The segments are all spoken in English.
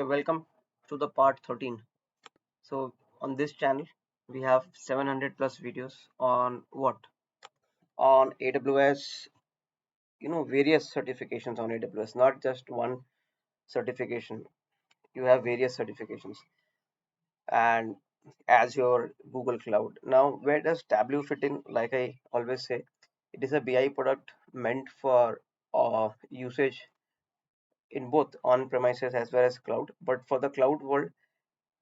Welcome to the part 13. So on this channel we have 700 plus videos on what? On AWS, various certifications on AWS, not just one certification. You have various certifications and Azure, Google Cloud. Now, where does Tableau fit in? Like I always say, it is a BI product meant for usage in both on-premises as well as cloud. But for the cloud world,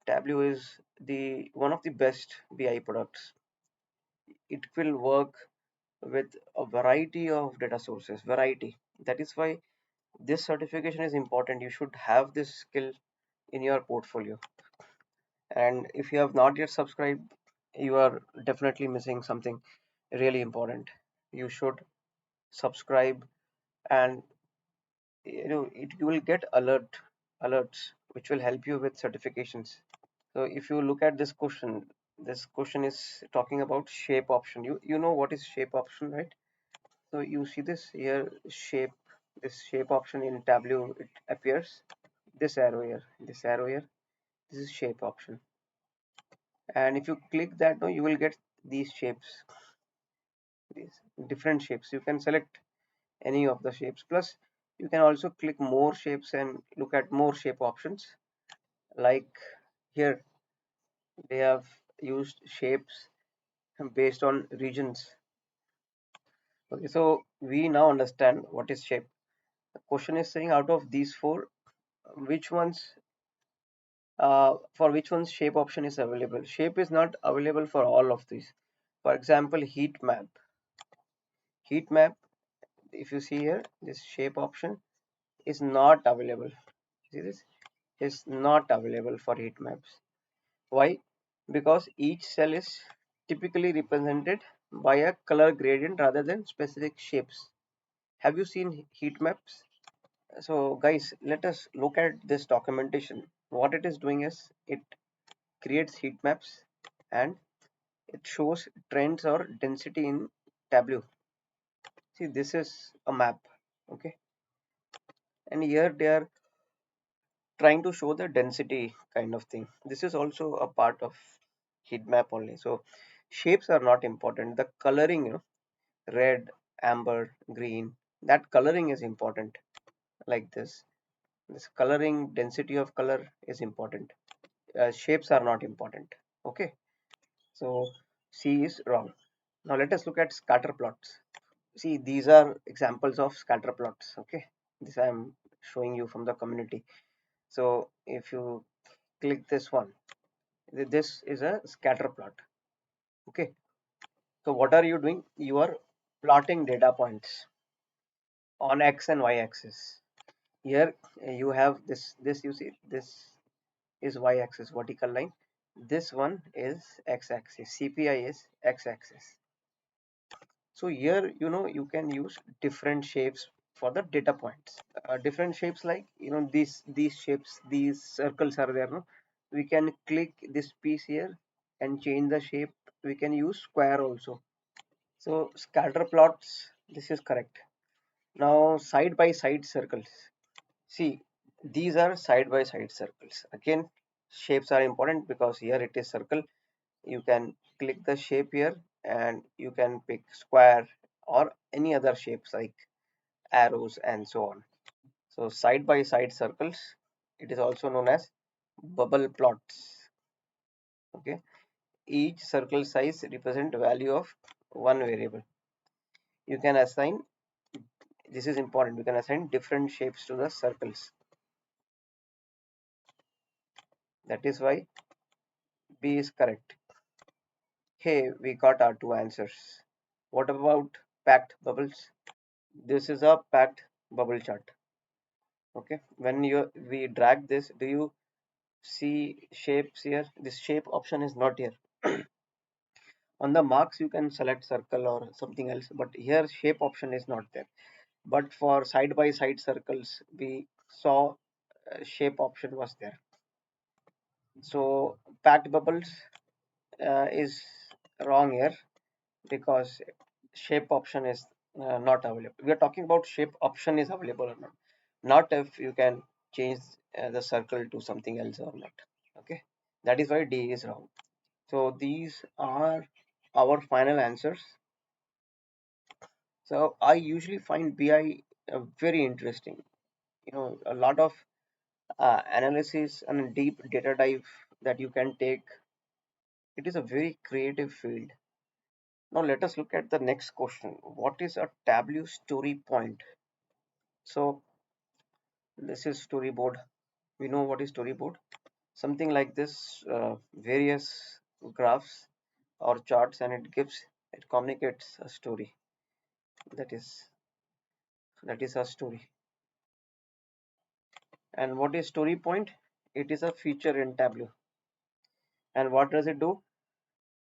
Tableau is the one of the best BI products. It will work with a variety of data sources. Variety. That is why this certification is important. You should have this skill in your portfolio. And if you have not yet subscribed, you are definitely missing something really important. You should subscribe, and you will get alerts which will help you with certifications. So if you look at this question is talking about shape option. You know what is shape option, right? So you see this here shape, this shape option in Tableau, it appears. This arrow here, this is shape option. And if you click that, no, you will get these shapes, these different shapes. You can select any of the shapes. Plus, you can also click more shapes and look at more shape options. Like here, they have used shapes based on regions. Okay, so we now understand what is shape. The question is saying out of these four, which ones for which one's shape option is available. Shape is not available for all of these. For example, heat map. Heat map, if you see here, this shape option is not available. See this? Is not available for heat maps. Why? Because each cell is typically represented by a color gradient rather than specific shapes. Have you seen heat maps? So guys, let us look at this documentation. What it is doing is it creates heat maps and it shows trends or density in Tableau. See, this is a map, okay, and here they are trying to show the density kind of thing. This is also a part of heat map only. So shapes are not important. The coloring, red, amber, green, that coloring is important. Like this coloring, density of color is important. Shapes are not important. Okay, so C is wrong. Now let us look at scatter plots. See, these are examples of scatter plots. Okay, this I am showing you from the community. So if you click this one, this is a scatter plot. Okay, so what are you doing? You are plotting data points on x and y axis. Here you have this you see, this is y axis vertical line, this one is x axis, CPI is x axis. So here you can use different shapes for the data points. Different shapes, like these shapes, these circles are there, no? We can click this piece here and change the shape. We can use square also. So scatter plots, this is correct. Now side by side circles. See, these are side by side circles. Again, shapes are important because here it is circle. You can click the shape here and you can pick square or any other shapes like arrows and so on. So side by side circles, it is also known as bubble plots. Okay, each circle size represent value of one variable. You can assign, this is important, you can assign different shapes to the circles. That is why B is correct. Hey, we got our two answers. What about packed bubbles? This is a packed bubble chart. Okay, when we drag this, do you see shapes here? This shape option is not here. On the marks you can select circle or something else, but here shape option is not there. But for side by side circles we saw shape option was there. So packed bubbles is wrong here because shape option is not available. We are talking about shape option is available or not if you can change the circle to something else or not. Okay, that is why D is wrong. So these are our final answers. So I usually find BI very interesting. A lot of analysis and a deep data dive that you can take. It is a very creative field. Now let us look at the next question. What is a Tableau story point? So this is storyboard. We know what is storyboard. Something like this, various graphs or charts, and it communicates a story. That is that is a story. And what is story point? It is a feature in Tableau. And what does it do?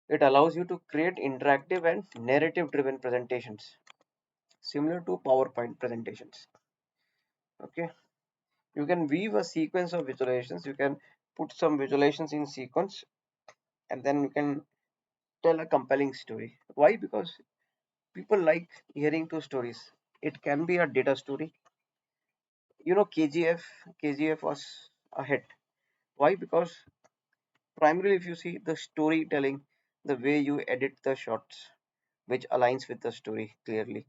It allows you to create interactive and narrative driven presentations similar to PowerPoint presentations. Okay, you can weave a sequence of visualizations. You can put some visualizations in sequence, and then you can tell a compelling story. Why? Because people like hearing two stories. It can be a data story. KGF was a hit. Why? Because primarily, if you see the storytelling, the way you edit the shots, which aligns with the story clearly,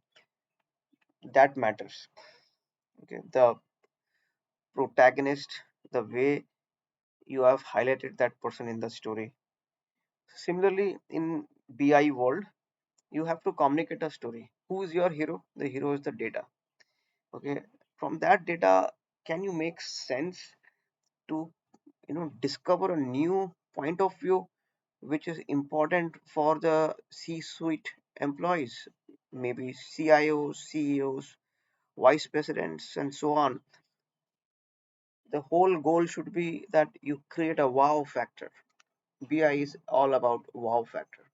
that matters. Okay, the protagonist, the way you have highlighted that person in the story. Similarly, in BI world, you have to communicate a story. Who is your hero? The hero is the data. Okay, from that data, can you make sense to discover a new point of view which is important for the C-suite employees, maybe CIOs, CEOs, vice presidents, and so on. The whole goal should be that you create a wow factor. BI is all about wow factor.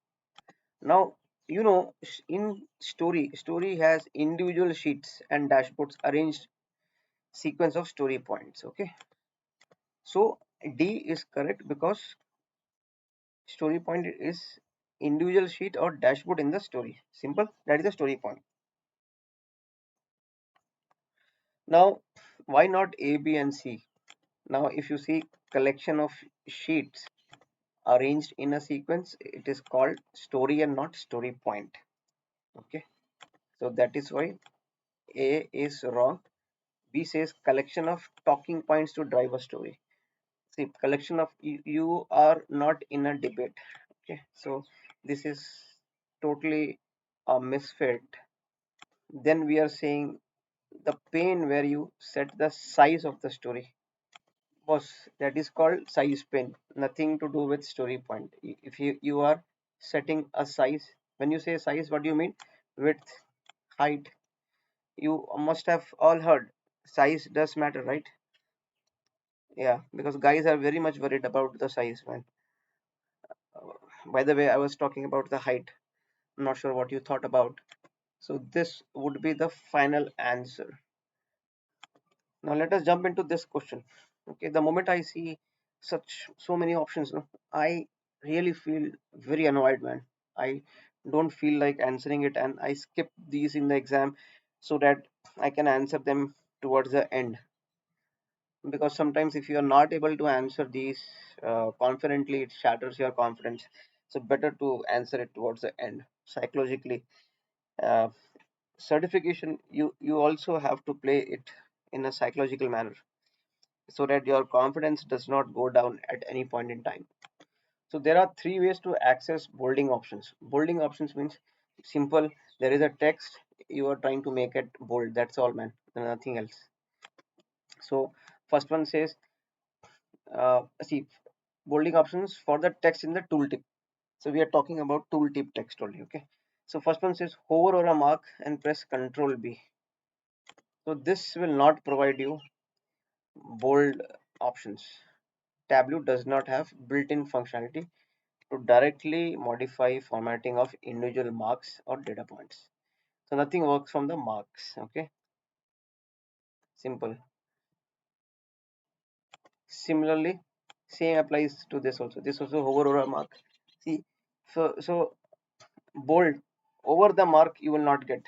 Now, in story has individual sheets and dashboards arranged sequence of story points. Okay, so D is correct because story point is individual sheet or dashboard in the story. Simple. That is the story point. Now, why not A, B, and C? Now, if you see collection of sheets arranged in a sequence, it is called story and not story point. Okay, so that is why A is wrong. B says collection of talking points to drive a story. See, collection of you are not in a debate. Okay, so this is totally a misfit. Then we are saying the pane where you set the size of the story. Boss, that is called size pane. Nothing to do with story point. If you are setting a size, when you say size, what do you mean? Width, height. You must have all heard size does matter, right? Yeah, because guys are very much worried about the size, man. By the way, I was talking about the height. I'm not sure what you thought about. So this would be the final answer. Now let us jump into this question. Okay, the moment I see so many options, no, I really feel very annoyed, man. I don't feel like answering it, and I skip these in the exam so that I can answer them towards the end. Because sometimes if you are not able to answer these confidently, it shatters your confidence. So better to answer it towards the end psychologically. uh, Certification, you also have to play it in a psychological manner so that your confidence does not go down at any point in time. So there are three ways to access bolding options. Bolding options means simple. There is a text, you are trying to make it bold, that's all, man, nothing else. So first one says, see, bolding options for the text in the tooltip. So we are talking about tooltip text only. Okay, so first one says hover or a mark and press Control B. So this will not provide you bold options. Tableau does not have built-in functionality to directly modify formatting of individual marks or data points. So nothing works from the marks. Okay, simple. Similarly, same applies to this also. This also hover over a mark. See, so bold over the mark you will not get.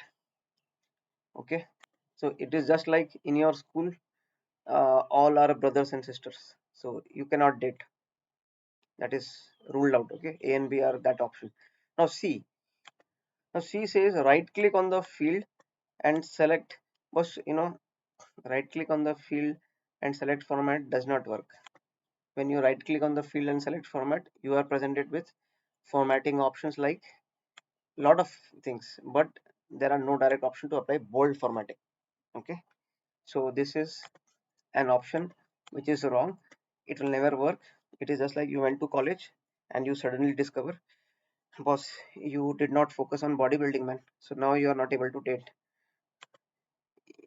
Okay, so it is just like in your school. all are brothers and sisters, so you cannot date. That is ruled out. Okay, A and B are that option. Now C says right click on the field and select. Was right click on the field and select format does not work. When you right click on the field and select format, you are presented with formatting options like lot of things, but there are no direct option to apply bold formatting. Okay, so this is an option which is wrong. It will never work. It is just like you went to college and you suddenly discover, boss, you did not focus on bodybuilding, man, so now you are not able to date.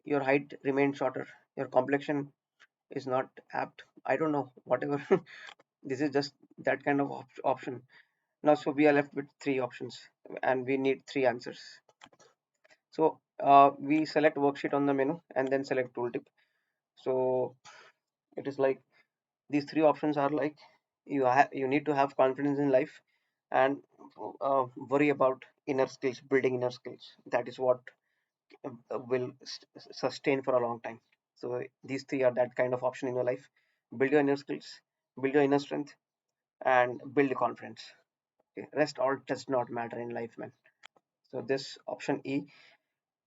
Your height remained shorter, your complexion is not apt, I don't know, whatever. This is just that kind of option. Now so we are left with three options and we need three answers. So we select worksheet on the menu and then select tooltip. So it is like these three options are like you need to have confidence in life and worry about inner skills, building inner skills. That is what will sustain for a long time. So these three are that kind of option in your life: build your inner skills, build your inner strength, and build confidence. Okay. Rest all does not matter in life, man. So this option E,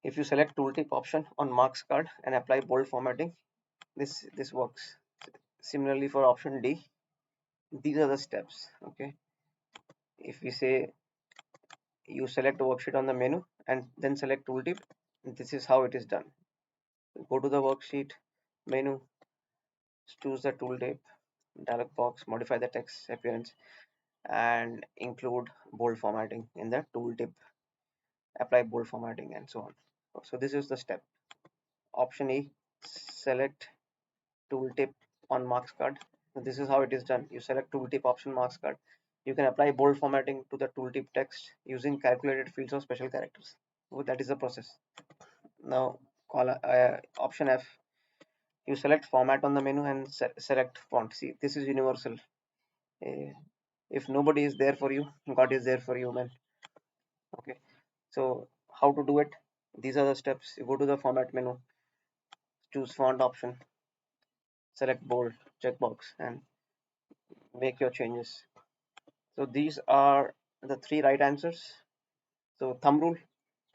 if you select tooltip option on marks card and apply bold formatting, this works. Similarly for option D, these are the steps. Okay, if we say you select a worksheet on the menu and then select tooltip, this is how it is done. Go to the worksheet menu, choose the tooltip dialog box, modify the text appearance, and include bold formatting in the tooltip, apply bold formatting, and so on. So this is the step. Option E, select tooltip on marks card. So this is how it is done. You select tooltip option marks card. You can apply bold formatting to the tooltip text using calculated fields or special characters. So that is the process. Now call option F. You select format on the menu and select font. See, this is universal. Uh, if nobody is there for you, God is there for you, man. Okay. So how to do it? These are the steps. You go to the format menu, choose font option, select bold checkbox, and make your changes. So these are the three right answers. So thumb rule,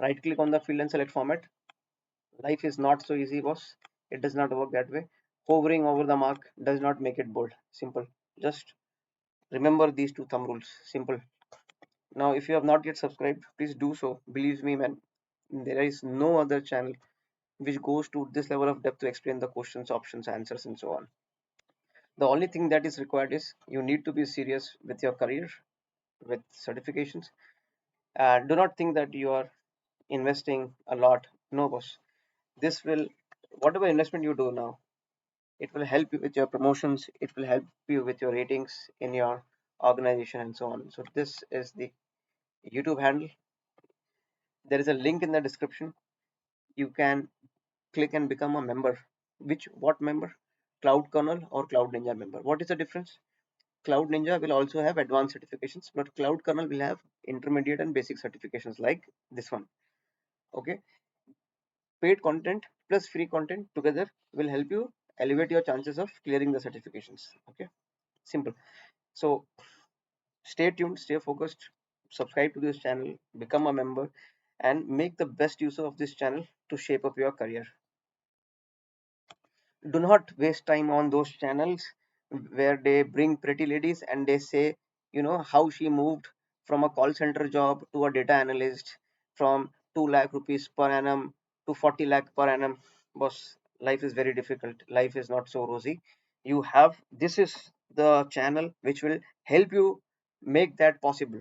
right click on the field and select format. Life is not so easy, boss. It does not work that way. Hovering over the mark does not make it bold. Simple. Just remember these two thumb rules. Simple. Now, if you have not yet subscribed, please do so. Believe me, man, there is no other channel which goes to this level of depth to explain the questions, options, answers, and so on. The only thing that is required is you need to be serious with your career, with certifications. Do not think that you are investing a lot. No, boss. This will, whatever investment you do now, it will help you with your promotions. It will help you with your ratings in your organization and so on. So this is the YouTube handle. There is a link in the description. You can click and become a member. What member? Cloud Kernel or Cloud Ninja member. What is the difference? Cloud Ninja will also have advanced certifications, but Cloud Kernel will have intermediate and basic certifications like this one. Okay, paid content plus free content together will help you elevate your chances of clearing the certifications. Okay, simple. So stay tuned, stay focused, subscribe to this channel, become a member, and make the best use of this channel to shape up your career. Do not waste time on those channels where they bring pretty ladies and they say, how she moved from a call center job to a data analyst, from 2 lakh rupees per annum to 40 lakh per annum. Boss, life is very difficult. Life is not so rosy. This is the channel which will help you make that possible.